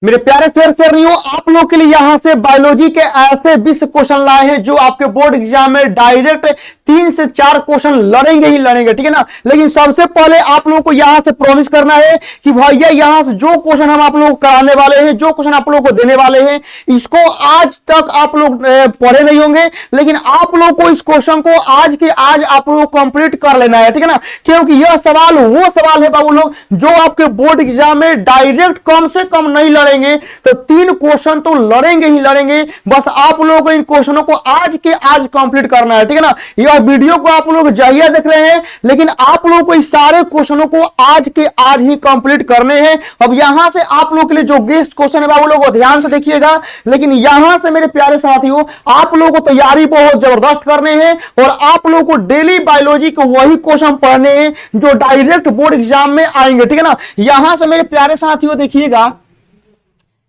मेरे प्यारे शेरनियों, आप लोग के लिए यहां से बायोलॉजी के ऐसे 20 क्वेश्चन लाए हैं जो आपके बोर्ड एग्जाम में डायरेक्ट 3 से 4 क्वेश्चन लड़ेंगे ही लड़ेंगे, ठीक है ना। लेकिन सबसे पहले आप लोगों को यहां से प्रॉमिस करना है कि भैया यहां से जो क्वेश्चन हम आप लोगों को कराने वाले हैं, जो क्वेश्चन आप लोगों को देने वाले हैं, इसको आज तक आप लोग पढ़े नहीं होंगे, लेकिन आप लोग को इस क्वेश्चन को आज के आज आप लोग कंप्लीट कर लेना है, ठीक है ना। क्योंकि यह सवाल वो सवाल है बाबू लोग जो आपके बोर्ड एग्जाम में डायरेक्ट कम से कम नहीं लड़ेंगे, तो 3 क्वेश्चन तो लड़ेंगे ही लड़ेंगे। बस आप लोगों को इन क्वेश्चनों को आज के आज कंप्लीट करना है, ठीक है ना। यह वीडियो को आप लोग जाहिया देख रहे हैं, लेकिन आप लोगों को इस सारे क्वेश्चनों को आज के आज ही कंप्लीट करने हैं। अब यहां से आप लोगों के लिए जो गेस्ट क्वेश्चन है बाबू लोग ध्यान से देखिएगा, लेकिन यहां से मेरे प्यारे साथियों आप लोगों को तैयारी बहुत जबरदस्त करने हैं और आप लोगों को डेली बायोलॉजी के वही क्वेश्चन पढ़ने हैं जो डायरेक्ट बोर्ड एग्जाम में आएंगे, ठीक है ना। यहां से मेरे प्यारे साथियों देखिएगा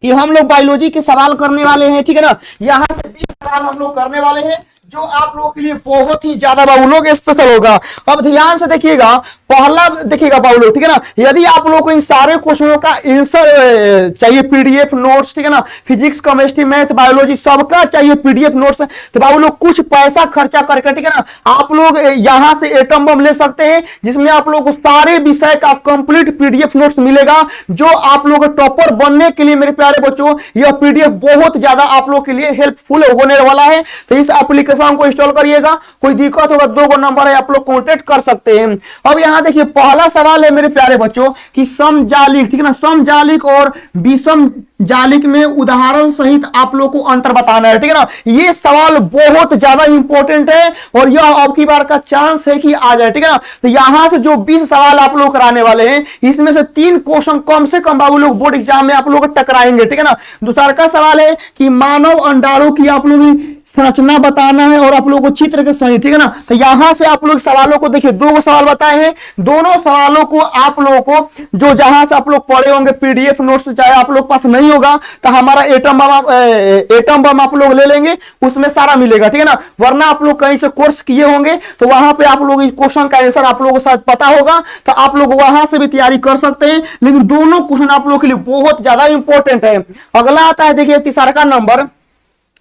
कि हम लोग बायोलॉजी के सवाल करने वाले हैं, ठीक है ना। यहां से 20 सवाल हम लोग करने वाले हैं जो आप लोगों के लिए बहुत ही ज्यादा बाबू लोग स्पेशल होगा। अब ध्यान से देखिएगा, पहला देखिएगा बाबू लोग, ठीक है ना। यदि आप लोगों को इन सारे क्वेश्चनों का आंसर चाहिए पीडीएफ नोट्स, ठीक है ना, फिजिक्स केमिस्ट्री मैथ बायोलॉजी सबका चाहिए पीडीएफ नोट्स, तो बाबू लोग कुछ पैसा खर्चा करके, ठीक है ना, आप लोग यहां से एटम बम ले सकते हैं जिसमें आप लोगों को सारे विषय का कंप्लीट पीडीएफ नोट्स मिलेगा। जो आप लोग टॉपर बनने के लिए मेरे प्यारे बच्चों यह पीडीएफ बहुत ज्यादा आप लोग के लिए हेल्पफुल होने वाला है। तो इस एप्लीकेशन को इंस्टॉल करिएगा, कोई दिक्कत होगा 2 नंबर है, आप लोग कांटेक्ट कर सकते हैं। अब यहां देखिए पहला सवाल है मेरे प्यारे बच्चों कि समजालिक, ठीक है ना, समजालिक और विषम जालिक में उदाहरण सहित आप लोग को अंतर बताना है, ठीक है ना। ये सवाल बहुत ज्यादा इंपॉर्टेंट है और यह अब की बार का चांस है कि आ जाए, ठीक है ना। तो यहां से जो 20 सवाल आप लोग कराने वाले हैं इसमें से 3 क्वेश्चन कम से कम बाबू लोग बोर्ड एग्जाम में आप लोग टकराएंगे, ठीक है ना। दूसरा का सवाल है कि मानव अंडाणु की आप लोग संरचना बताना है और आप लोगों को चित्र के सही, ठीक है ना। तो यहां से आप लोग सवालों को देखिए 2 सवाल बताए हैं, दोनों सवालों को आप लोगों को जो जहां से आप लोग पढ़े होंगे पीडीएफ नोट्स चाहे आप लोग पास नहीं होगा तो हमारा एटम बम आप लोग ले लेंगे, उसमें सारा मिलेगा, ठीक है ना। वरना आप लोग कहीं से कोर्स किए होंगे तो वहां पे आप लोग इस क्वेश्चन का आंसर आप लोगों को शायद पता होगा, तो आप लोग वहां से भी तैयारी कर सकते हैं। लेकिन दोनों क्वेश्चन आप लोग के लिए बहुत ज्यादा इंपॉर्टेंट है। अगला आता है देखिए तीसरा का नंबर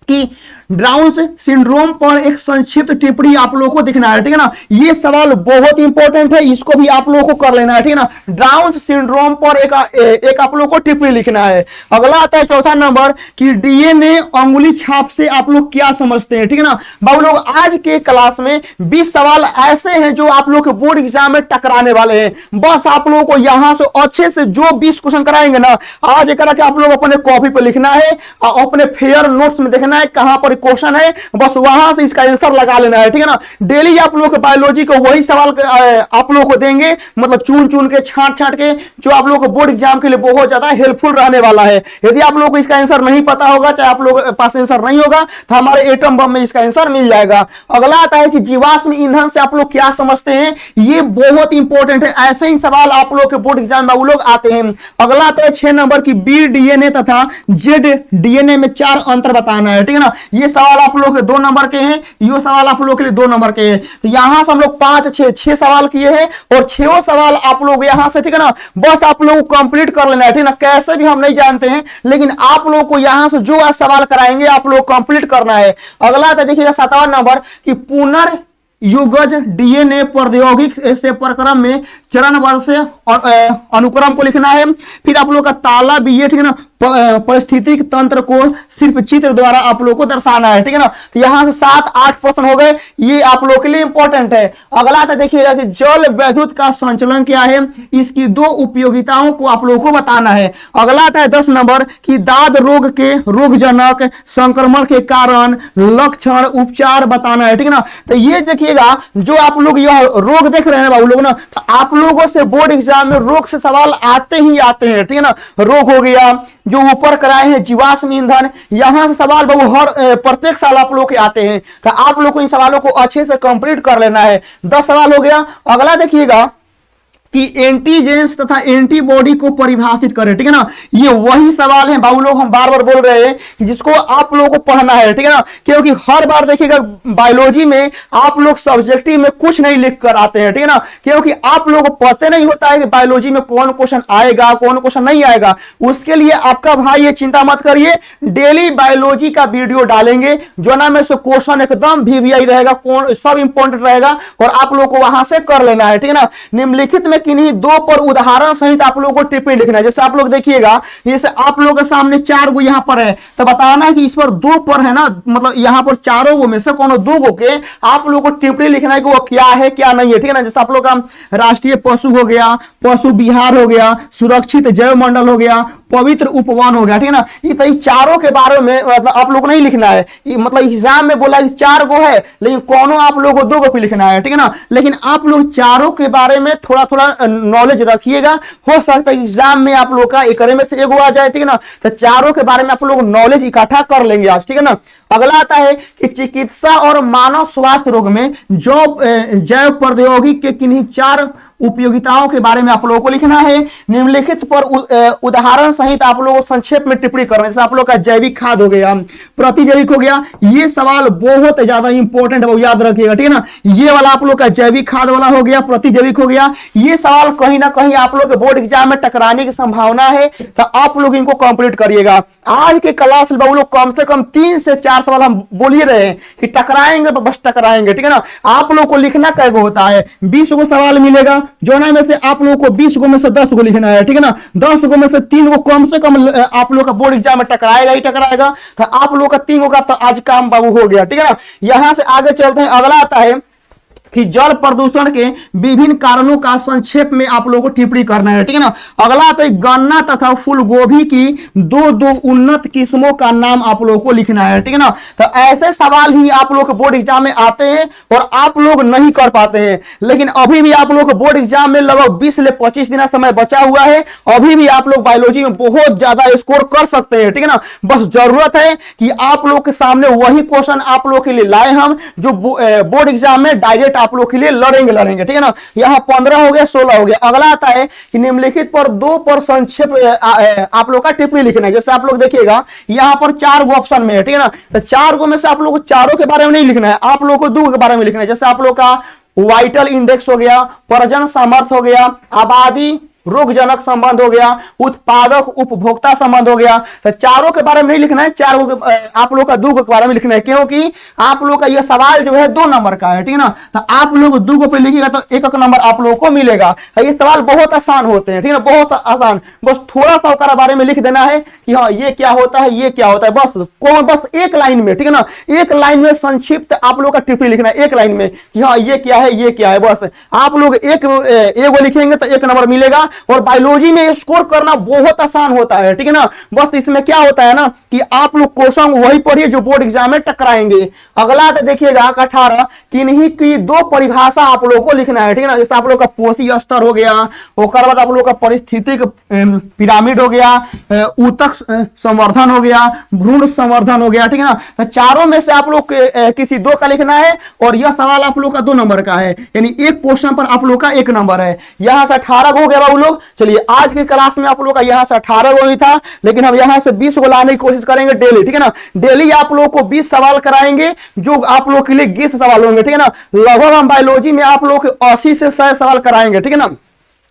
कि डाउन सिंड्रोम पर एक संक्षिप्त टिप्पणी आप लोगों को दिखना है, ठीक है ना। ये सवाल बहुत इंपॉर्टेंट है, इसको भी आप लोगों को कर लेना है, ठीक है ना। डाउन सिंड्रोम पर एक आप लोगों को टिप्पणी लिखना है। अगला आता है चौथा नंबर कि डीएनए अंगुली छाप से आप लोग क्या समझते हैं, ठीक है ना। बाबू लोग आज के क्लास में 20 सवाल ऐसे हैं जो आप लोग के बोर्ड एग्जाम में टकराने वाले हैं। बस आप लोगों को यहां से अच्छे से जो 20 क्वेश्चन कराएंगे ना आज एक आप लोग अपने कॉपी पर लिखना है और अपने फेयर नोट्स में देखना है कहां पर क्वेश्चन है, बस वहां से इसका आंसर लगा लेना है, ठीक है ना। डेली आप लोग के बायोलॉजी को वही सवाल आप लोग को देंगे, मतलब चुन चुन के छांट के, जो आप लोग को बोर्ड एग्जाम के लिए बहुत ज्यादा हेल्पफुल रहने वाला है। यदि आप लोग को इसका आंसर नहीं पता होगा, चाहे आप लोग पास आंसर नहीं होगा, तो हमारे एटम बम में इसका आंसर मिल जाएगा। अगला आता है कि जीवाश्म ईंधन से आप लोग क्या समझते हैं, ये बहुत इंपॉर्टेंट है। ऐसे ही सवाल आप लोग के बोर्ड एग्जाम में लोग आते हैं। अगला आता है 6 नंबर की बी डीएनए तथा जेड डीएनए में 4 अंतर बताना है, ठीक है ना। ये सवाल आप लोग के 2 नंबर के हैं, ये सवाल आप लोग के लिए 2 नंबर के हैं। तो यहां से हम लोग 5 6 सवाल किए हैं और 6 सवाल आप लोग यहां से, ठीक है ना, बस आप लोग कंप्लीट कर लेना है, ठीक है ना। कैसे भी हम नहीं जानते हैं, लेकिन आप लोग को यहां से जो आज सवाल कराएंगे आप लोग कंप्लीट करना है। अगला तो देखिएगा 7वां नंबर कि पुनर्युगज डीएनए प्रौद्योगिक से प्रक्रम में चरणबद्ध से अनुक्रम को लिखना है। फिर आप लोग का ताला भी ये, ठीक है ना, परिस्थितिक तंत्र को सिर्फ चित्र द्वारा आप लोग को दर्शाना है, ठीक है ना। तो यहां से 7-8 प्रश्न हो गए, ये आप लोग के लिए इंपॉर्टेंट है। अगला तो देखिएगा कि जल वैद्युत का संचलन क्या है, इसकी 2 उपयोगिताओं को आप लोगों को बताना है। अगला आता है 10 नंबर कि दाद रोग के रोगजनक संक्रमण के कारण लक्षण उपचार बताना है, ठीक है ना। तो ये देखिएगा जो आप लोग यह रोग देख रहे हैं बाबू लोग ना, तो आप लोगों से बोर्ड एग्जाम में रोग से सवाल आते ही आते हैं, ठीक है ना। रोग हो गया, जो ऊपर कराए हैं जीवाश्म ईंधन, यहां से सवाल बहु हर प्रत्येक साल आप लोग के आते हैं। तो आप लोग को इन सवालों को अच्छे से कंप्लीट कर लेना है। 10 सवाल हो गया। अगला देखिएगा कि एंटीजेंस तथा एंटीबॉडी को परिभाषित करें, ठीक है ना। ये वही सवाल है बाबू लोग, हम बार बार बोल रहे हैं कि जिसको आप लोगों को पढ़ना है, ठीक है ना, क्योंकि हर बार देखिएगा बायोलॉजी में आप लोग सब्जेक्टिव में कुछ नहीं लिख कर आते हैं, ठीक है ना, क्योंकि आप लोगों को पता नहीं होता है कि बायोलॉजी में कौन क्वेश्चन आएगा कौन क्वेश्चन नहीं आएगा। उसके लिए आपका भाई ये चिंता मत करिए, डेली बायोलॉजी का वीडियो डालेंगे जो ना में से क्वेश्चन एकदम वीवीआई रहेगा, कौन सब इंपॉर्टेंट रहेगा और आप लोगों को वहां से कर लेना है, ठीक है ना। निम्नलिखित में किन्हीं दो पर उदाहरण सहित आप लोगों को टिप्पणी लिखना है। जैसे आप लोग देखिएगा, जैसे आप लोगों के सामने 4 गो यहाँ पर है, तो बताना है कि इस पर 2 पर है ना, मतलब यहाँ पर 4 गो में से कोनो 2 गो के आप लोगों को टिप्पणी लिखना है कि वो क्या है क्या नहीं है, ठीक है ना। जैसे आप लोग का राष्ट्रीय पशु हो गया, पशु विहार हो गया, सुरक्षित जैव मंडल हो गया, पवित्र उपवन हो गया, ठीक है ना। ये चारों के बारे में मतलब आप लोग को नहीं लिखना है, मतलब एग्जाम में बोला कि 4 गो है लेकिन कोनो आप लोगों को 2 गो पे लिखना है, ठीक है ना। लेकिन आप लोग चारों के बारे में थोड़ा थोड़ा नॉलेज रखिएगा, हो सकता है एग्जाम में आप लोग का एक में से 1 गो आ जाए, ठीक है ना। तो चारों के बारे में आप लोग नॉलेज इकट्ठा कर लेंगे आज, ठीक है ना। अगला आता है कि चिकित्सा और मानव स्वास्थ्य रोग में जैव प्रौद्योगिकी के किन्हीं 4 उपयोगिताओं के बारे में आप लोगों को लिखना है। निम्नलिखित पर उदाहरण सहित आप लोगों को संक्षेप में टिप्पणी करना है। जैसे आप लोग का जैविक खाद हो गया, प्रतिजैविक हो गया, ये सवाल बहुत ज्यादा इंपॉर्टेंट है, याद रखिएगा, ठीक है ना। ये वाला आप लोग का जैविक खाद वाला हो गया, प्रतिजैविक हो गया, ये सवाल कहीं ना कहीं आप लोग के बोर्ड एग्जाम में टकराने की संभावना है, तो आप लोग इनको कंप्लीट करिएगा। आज के क्लास में लोग कम से कम 3 से 4 सवाल हम बोल ही रहे हैं कि टकराएंगे, बस टकराएंगे, ठीक है ना। आप लोग को लिखना कै गो होता है, 20 गो सवाल मिलेगा, जो ना में से आप लोगों को 20 गो में से 10 गो लिखना है, ठीक है ना। 10 गो में से 3 गो कम से कम आप लोग का बोर्ड एग्जाम में टकराएगा ही टकराएगा, तो आप लोग का 3 गो का तो आज काम बाबू हो गया, ठीक है ना। यहां से आगे चलते हैं, अगला आता है कि जल प्रदूषण के विभिन्न कारणों का संक्षेप में आप लोगों को टिप्पणी करना है, ठीक है ना। अगला तो गन्ना तथा फूलगोभी की 2 उन्नत किस्मों का नाम आप लोगों को लिखना है, ठीक है ना। तो ऐसे सवाल ही आप लोग बोर्ड एग्जाम में आते हैं और आप लोग नहीं कर पाते हैं, लेकिन अभी भी आप लोग बोर्ड एग्जाम में लगभग 20 से 25 दिन समय बचा हुआ है, अभी भी आप लोग बायोलॉजी में बहुत ज्यादा स्कोर कर सकते हैं, ठीक है ना। बस जरूरत है कि आप लोग के सामने वही क्वेश्चन आप लोग के लिए लाए हम जो बोर्ड एग्जाम में डायरेक्ट आप लोग के लिए लड़ेंगे, ठीक है ना। यहां 15 हो गया, 16 हो गया। अगला आता है कि निम्नलिखित पर 2 पर संक्षेप आप लोग का टिप्पणी लिखना है। जैसे आप लोग देखिएगा यहां पर 4 गो ऑप्शन में है, ठीक है ना। तो 4 गो में से आप लोग को चारों के बारे में नहीं लिखना है, आप लोग को 2 के बारे में लिखना है। जैसे आप लोग का वाइटल इंडेक्स हो गया, प्रजनन सामर्थ्य हो गया, आबादी रोगजनक संबंध हो गया, उत्पादक उपभोक्ता संबंध हो गया। तो चारों के बारे में नहीं लिखना है, 4 गो आप लोग का 2 गो के बारे में लिखना है, क्योंकि आप लोग का यह सवाल जो है 2 नंबर का है, ठीक है ना। तो आप लोग 2 गो पे लिखिएगा तो 1 नंबर आप लोगों को मिलेगा। ये सवाल बहुत आसान होते हैं, ठीक है ना, बहुत आसान। बस थोड़ा सा उसके बारे में लिख देना है कि हाँ ये क्या होता है, ये क्या होता है, बस 1 लाइन में, ठीक है ना। 1 लाइन में संक्षिप्त आप लोग का टिप्पणी लिखना है, 1 लाइन में कि हाँ ये क्या है, ये क्या है। बस आप लोग एक लिखेंगे तो 1 नंबर मिलेगा। और बायोलॉजी में स्कोर करना बहुत आसान होता है, ठीक है ना। बस इसमें क्या होता है ना कि आप लोग क्वेश्चन वही पढ़िए जो बोर्ड एग्जाम में टकराएंगे। अगला तो देखिएगा 18 किन्हीं की 2 परिभाषा आप लोगों को लिखना है, ठीक है ना। जैसे आप लोग का पोषी स्तर हो गया, उसके बाद आप लोग का परिस्थितिक पिरामिड हो गया, ऊतक संवर्धन हो गया, भ्रूण संवर्धन हो गया, ठीक है ना। तो चारों में से आप लोग किसी 2 का लिखना है और यह सवाल आप लोग का 2 नंबर का है, यानी एक क्वेश्चन पर आप लोग का 1 नंबर है। यहां से 18 हो गया बाबू लोग। चलिए आज की क्लास में आप लोग का यहां से 18 गो ही था, लेकिन हम यहां से 20 गो लाने की कोशिश करेंगे डेली, ठीक है ना। डेली आप लोग को 20 सवाल कराएंगे जो आप लोग के लिए 20 सवाल होंगे, ठीक है ना। लगभग हम बायोलॉजी में आप लोग 80 से 100 सवाल कराएंगे, ठीक है ना।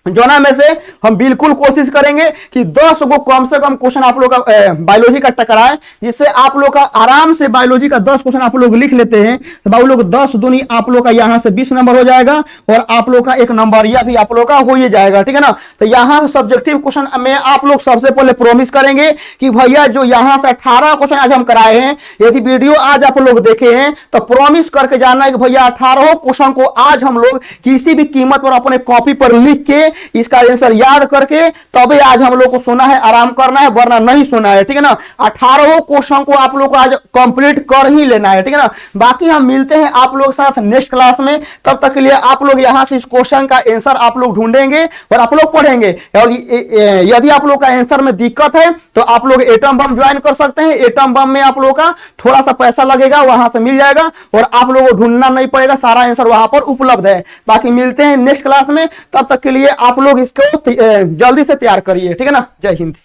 जोना में से हम बिल्कुल कोशिश करेंगे कि 10 गो कम से कम क्वेश्चन आप लोग का बायोलॉजी का टकराए, जिससे आप लोग का आराम से बायोलॉजी का 10 क्वेश्चन आप लोग लिख लेते हैं तो बाबू लोग 10 दूनी आप लोग का यहां से 20 नंबर हो जाएगा और आप लोग का 1 नंबर या भी आप लोग का हो ही जाएगा, ठीक है ना। तो यहां से सब्जेक्टिव क्वेश्चन में आप लोग सबसे पहले प्रॉमिस करेंगे कि भैया जो यहां से 18 क्वेश्चन आज हम कराए हैं, यदि वीडियो आज आप लोग देखे हैं तो प्रॉमिस करके जाना है कि भैया 18 क्वेश्चन को आज हम लोग किसी भी कीमत पर अपने कॉपी पर लिख के इसका आंसर याद करके तभी आज हम लोग को सोना है, आराम करना है, वरना नहीं सोना है, ठीक है ना। 18 क्वेश्चन को आप लोग को आज कंप्लीट कर ही लेना है, ठीक है ना। बाकी हम मिलते हैं आप लोग साथ नेक्स्ट क्लास में, तब तक के लिए आप लोग यहां से इस क्वेश्चन का आंसर आप लोग ढूंढेंगे और आप लोग पढ़ेंगे। और यदि आप लोग का आंसर में दिक्कत है तो आप लोग एटम बम ज्वाइन कर सकते हैं। एटम बम में आप लोग का थोड़ा सा पैसा लगेगा, वहां से मिल जाएगा और आप लोगों को ढूंढना नहीं पड़ेगा, सारा आंसर वहां पर उपलब्ध है। बाकी मिलते हैं नेक्स्ट क्लास में, तब तक के लिए आप लोग इसको जल्दी से तैयार करिए, ठीक है ना। जय हिंद।